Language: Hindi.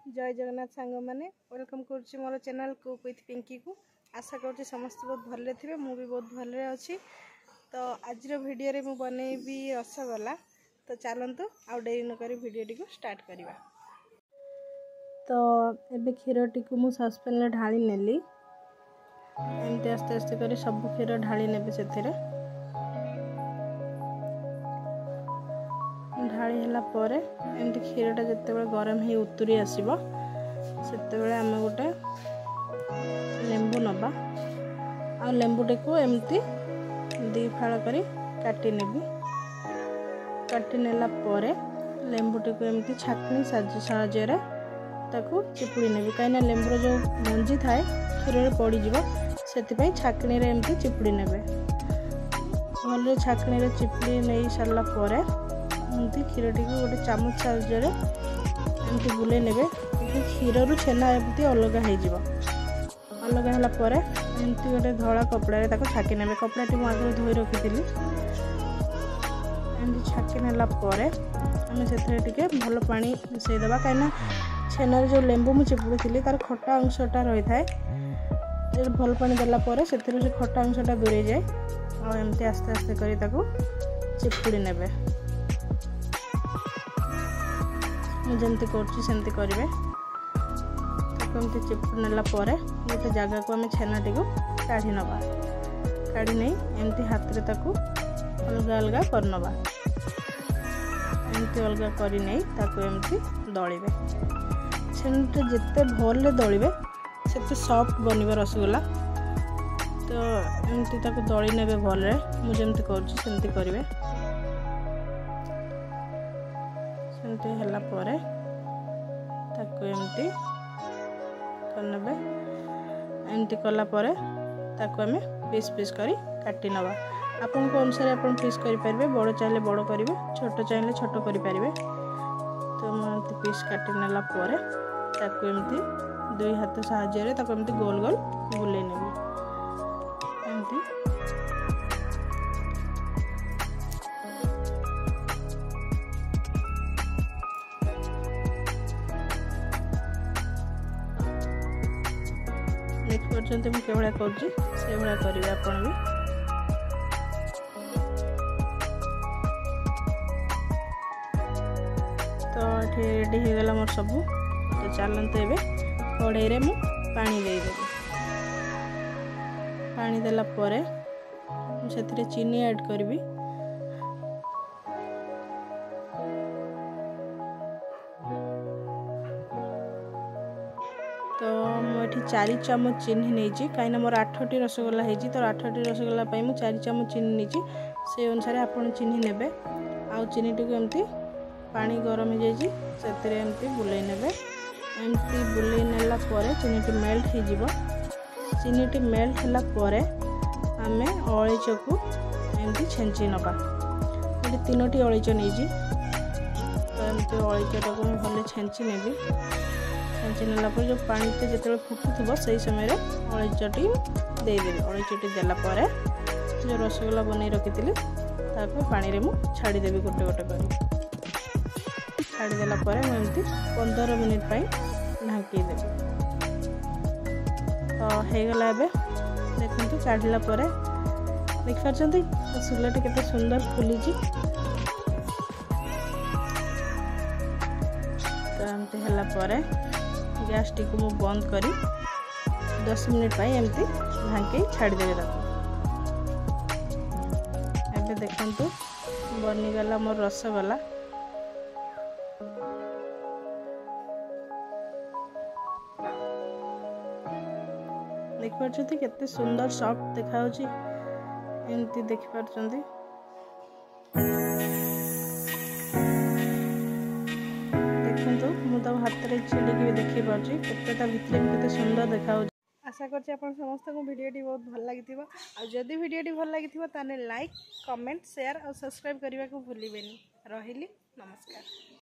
जय जगन्नाथ सांग मैंने वेलकम करुच्ची मोर चैनल कुक विथ पिंकी को। आशा करुच्ची समस्त बहुत भले थे, मु भी बहुत भले अच्छी। तो आज वीडियो रे मु बनैबी रसगोला। तो चलतु आउ डेरी न करी वीडियो को स्टार्ट करवा। तो एबे क्षीर टी मु सस्पेन में ढाली नेली। एमती आस्ते आस्ते कर सब क्षीर ढाली नेबे से ढाली है पर एमती क्षीरटा जिते गरम हो उतुरी आसब से आम गोटे लेंबू नबा आ लेंबूटी को एमती दी फाड़ कर काटी नेबी। काटी नेला पर लेंबूटी को एमती छाकनी साहाय्य ताकू चिपुड़ी नेबी। कहीं लेंबूर जो मंजी थाए क्षीर पड़ज से छाकनी एमती चिपुड़ी नेबे। भल छाकनी चिपुड़ी नहीं सारा पर एमती क्षीर टी गोटे चामच साहाय्य एमती बुले नेबे। क्षीर रु छेना एमती अलग हो अलग है एमती गोटे धला कपड़ा छाकी नेबे। कपड़ाटी मुझे धोई रखी एमती छाकी नेला पर आम से भल पानी मिसईदे कहीं छेनार जो लेंबू मुझे चिपुड़ी तार खटा अंशटा रही है। भल पानी देला से खटा अंशटा दूरे जाए और एमती आस्ते आस्ते कर चिपुड़ी नेबे। जमती करमती करेंगे चिपुड़ी नेला गोटे जगह को आम छेनाटी को काढ़ी नवा। काढ़ी नहीं एमती हाथ में ताकू अलग अलग करनवा। एमती अलग करी नहीं ताकू एमती दलिबे। छेनाटा जिते भल दलिबे सेते सॉफ्ट बनिबो रसगोला। तो एमती ताकू दली नेबे भल मुझे जमती करुच्ची सेमती करेंगे। सेमती है पर ताकू एमती करने एमती कला पर ताकू आम पीस पीस करी काटी नवा। आपण को अनुसार आप पीस करेंगे। बड़ चाहिए बड़ करेंगे, छोट चाहिए छोट करेंगे। तो मुझे पीस काटी नेला पर ताकू एमती दुई हाथ साहाय्य ताकू एमती गोल गोल बुले नेबी। एमती देखते मुझे भाया करुँची से भाया करेंगे आपण भी। तो ये रेडी हो गला मोर सबू। तो चलते ए कड़ाई रे मु पानी देदेवी। पानी देला परे से चीनी ऐड करी। तो मुझे 4 चामच चीनी नहीं कहीं मोर 8टी रसगोला होती। तो 8टी रसगोला मुझे 4 चामच चीनी नहीं से अनुसार आप चीनी ने आ चीनी टी एमती पानी गरम हो जाए एमती बुले नेबे। एमती बुले नेला पर चीनी टी मेल्ट हो। चीनी टी मेल्ट होला पर आमे अलैच को एमती छेंची नबा। ये 3टी अलैच नहीं। तो एमती अलैचटा को भले छेंची नेबी। छेंची नेला पर जो पानी जो फुटुव से समय अलैचटी देदेवी। अलैचटी देला पर जो रसगोला बनई रखी पानी रे मु छाड़देवी गोटे गोटे कर छाड़देला एमती 15 मिनिट ढांकीदेवी। तो होगला देखते काढ़ला देखिपार सुलाटी केते सुंदर फुली। तो एमती है गैस टी को बंद करी 10 मिनिट एमती ढांकी छाड़देवी। एबे देखंतु बनीगला मोर रसगोला। देखिपार केते सुंदर सॉफ्ट देखा एमती देखिपार। देखो मुझे हाथ में छिड़ी भी देखी पार्टी केते भितर भी सुंदर देखा। आशा करछि आपण समस्त को वीडियोटी बहुत भल लगी। जदि वीडियोटी भल लगी ताने लाइक कमेंट शेयर और सब्सक्राइब करने को भूलिबेनी। रहिली नमस्कार।